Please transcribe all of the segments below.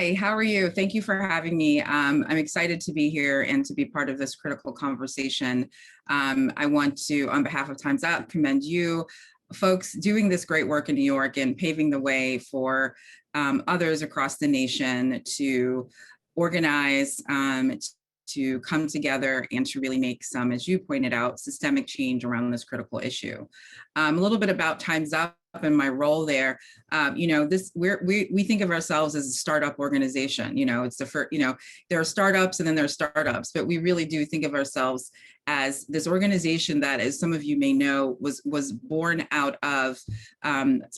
Hi, how are you? Thank you for having me. I'm excited to be here and to be part of this critical conversation. I want to, on behalf of Time's Up, commend you folks doing this great work in New York and paving the way for others across the nation to organize, to come together and to really make some, as you pointed out, systemic change around this critical issue. A little bit about Time's Up and my role there. We think of ourselves as a startup organization. It's the first, there are startups and then there are startups, but we really do think of ourselves as this organization that, as some of you may know, was born out of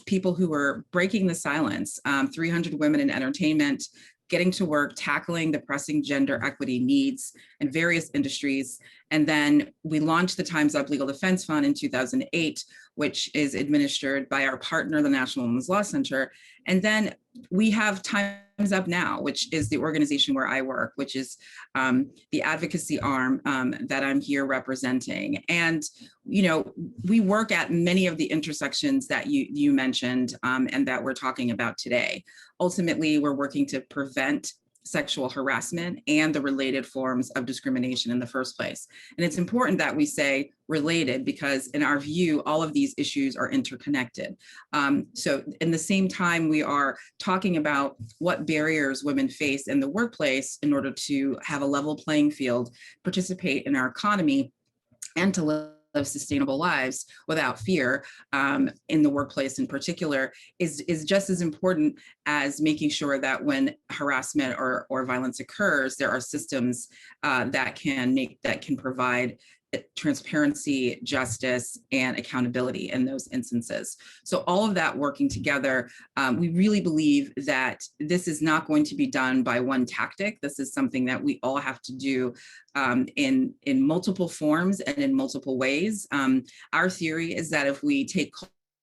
people who were breaking the silence. 300 women in entertainment, getting to work, tackling the pressing gender equity needs in various industries. And then we launched the Time's Up Legal Defense Fund in 2008, which is administered by our partner, the National Women's Law Center. And then we have Time's Up Now, which is the organization where I work, which is the advocacy arm that I'm here representing. And, we work at many of the intersections that you mentioned and that we're talking about today. Ultimately, we're working to prevent sexual harassment and the related forms of discrimination in the first place. And it's important that we say related because in our view, all of these issues are interconnected. So in the same time, we are talking about what barriers women face in the workplace in order to have a level playing field, participate in our economy, and to live sustainable lives without fear in the workplace in particular is just as important as making sure that when harassment or violence occurs, there are systems that can provide transparency, justice, and accountability in those instances. So all of that working together, we really believe that this is not going to be done by one tactic. This is something that we all have to do in multiple forms and in multiple ways. Our theory is that if we take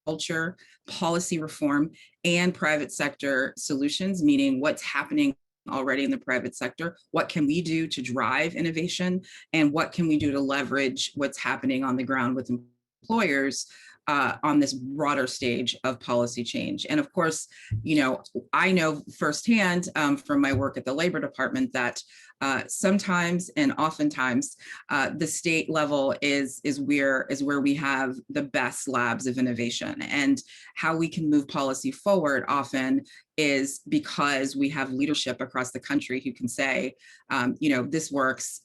culture, policy reform, and private sector solutions, meaning what's happening already in the private sector, what can we do to drive innovation, and what can we do to leverage what's happening on the ground with employers on this broader stage of policy change. And of course, I know firsthand from my work at the Labor Department that sometimes and oftentimes the state level is where we have the best labs of innovation, and how we can move policy forward often is because we have leadership across the country who can say, this works.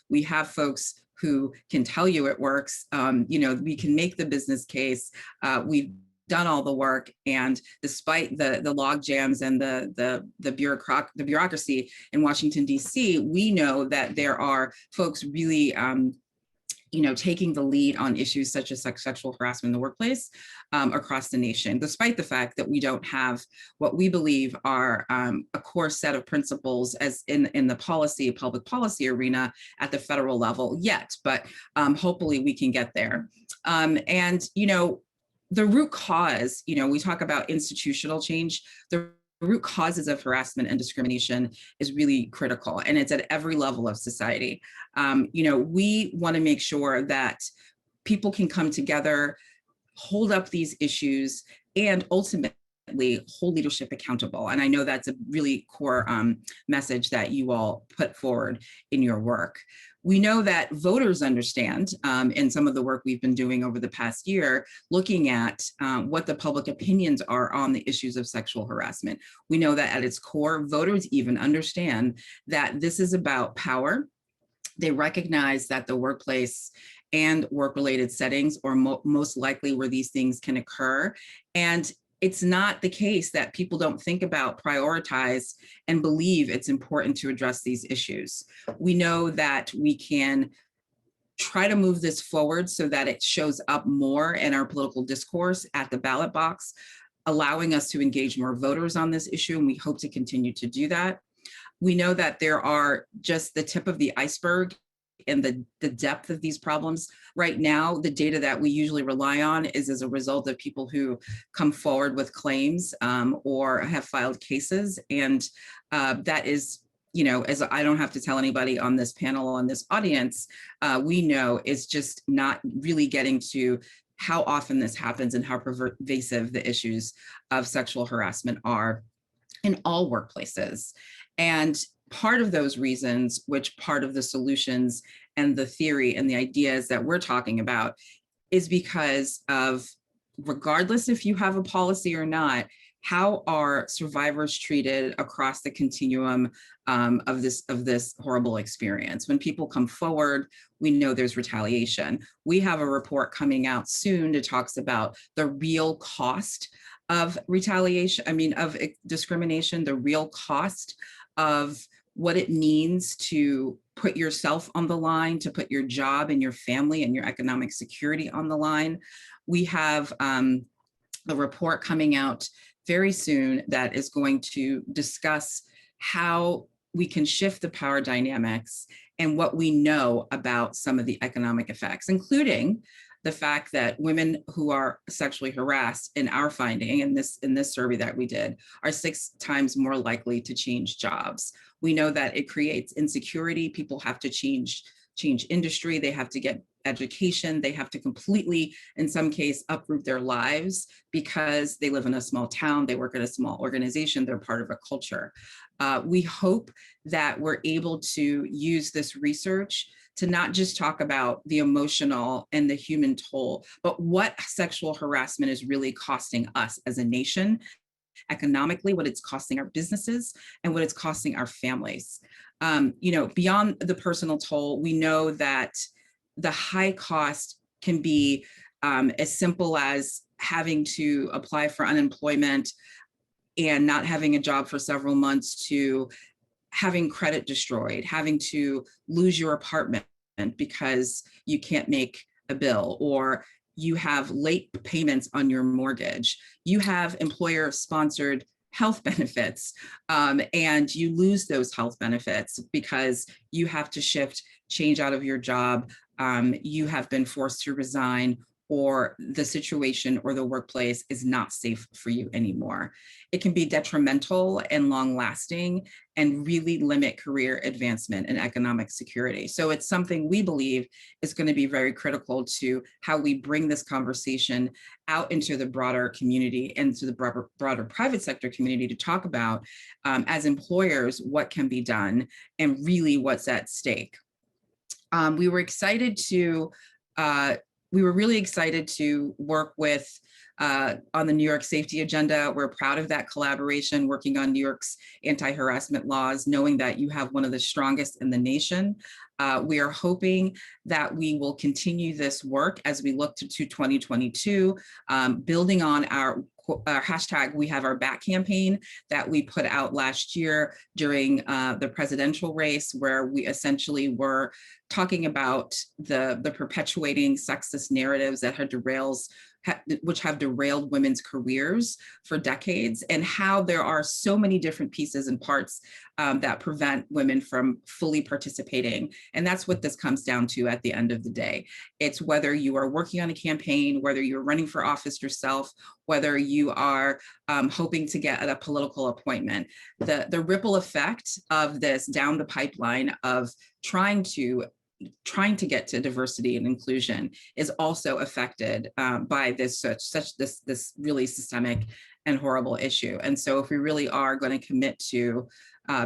We have folks who can tell you it works. We can make the business case. We've done all the work, and despite the log jams and the bureaucracy in Washington, D.C., we know that there are folks really taking the lead on issues such as sexual harassment in the workplace across the nation, despite the fact that we don't have what we believe are a core set of principles as in the public policy arena at the federal level yet, but hopefully we can get there. The root cause, we talk about institutional change, the root causes of harassment and discrimination is really critical, and it's at every level of society. We want to make sure that people can come together, hold up these issues, and ultimately hold leadership accountable. And I know that's a really core message that you all put forward in your work. We know that voters understand in some of the work we've been doing over the past year, looking at what the public opinions are on the issues of sexual harassment. We know that at its core, voters even understand that this is about power. They recognize that the workplace and work-related settings are most likely where these things can occur. And it's not the case that people don't think about, prioritize, and believe it's important to address these issues. We know that we can try to move this forward so that it shows up more in our political discourse at the ballot box, allowing us to engage more voters on this issue, and we hope to continue to do that. We know that there are just the tip of the iceberg and the depth of these problems. Right now, the data that we usually rely on is as a result of people who come forward with claims or have filed cases. And that is, as I don't have to tell anybody on this panel, on this audience, we know is just not really getting to how often this happens and how pervasive the issues of sexual harassment are. in all workplaces. And part of those reasons, which part of the solutions and the theory and the ideas that we're talking about, is because of, regardless if you have a policy or not, how are survivors treated across the continuum of this horrible experience? When people come forward, we know there's retaliation. We have a report coming out soon that talks about the real cost of retaliation, of discrimination, the real cost of what it means to put yourself on the line, to put your job and your family and your economic security on the line. We have a report coming out very soon that is going to discuss how we can shift the power dynamics and what we know about some of the economic effects, including the fact that women who are sexually harassed, in our finding in this survey that we did, are 6 times more likely to change jobs. We know that it creates insecurity. People have to change industry. They have to get education. They have to completely, in some case, uproot their lives because they live in a small town. They work at a small organization. They're part of a culture. We hope that we're able to use this research to not just talk about the emotional and the human toll, but what sexual harassment is really costing us as a nation, economically, what it's costing our businesses, and what it's costing our families. Beyond the personal toll, we know that the high cost can be as simple as having to apply for unemployment and not having a job for several months, to having credit destroyed, having to lose your apartment because you can't make a bill, or you have late payments on your mortgage. You have employer-sponsored health benefits, and you lose those health benefits because you have to change out of your job. You have been forced to resign, or the situation or the workplace is not safe for you anymore. It can be detrimental and long-lasting and really limit career advancement and economic security. So it's something we believe is going to be very critical to how we bring this conversation out into the broader community and to the broader private sector community to talk about, as employers, what can be done and really what's at stake. We were really excited to work with on the New York safety agenda. We're proud of that collaboration, working on New York's anti-harassment laws, knowing that you have one of the strongest in the nation. We are hoping that we will continue this work as we look to 2022, building on our hashtag We Have Our Back campaign that we put out last year during the presidential race, where we essentially were talking about the perpetuating sexist narratives that which have derailed women's careers for decades, and how there are so many different pieces and parts that prevent women from fully participating. And that's what this comes down to at the end of the day. It's whether you are working on a campaign, whether you're running for office yourself, whether you are hoping to get a political appointment. The ripple effect of this down the pipeline of trying to get to diversity and inclusion is also affected by this really systemic and horrible issue. And so if we really are going to commit to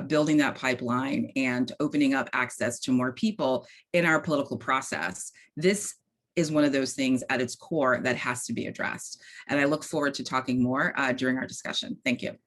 building that pipeline and opening up access to more people in our political process, this is one of those things at its core that has to be addressed. And I look forward to talking more during our discussion. Thank you.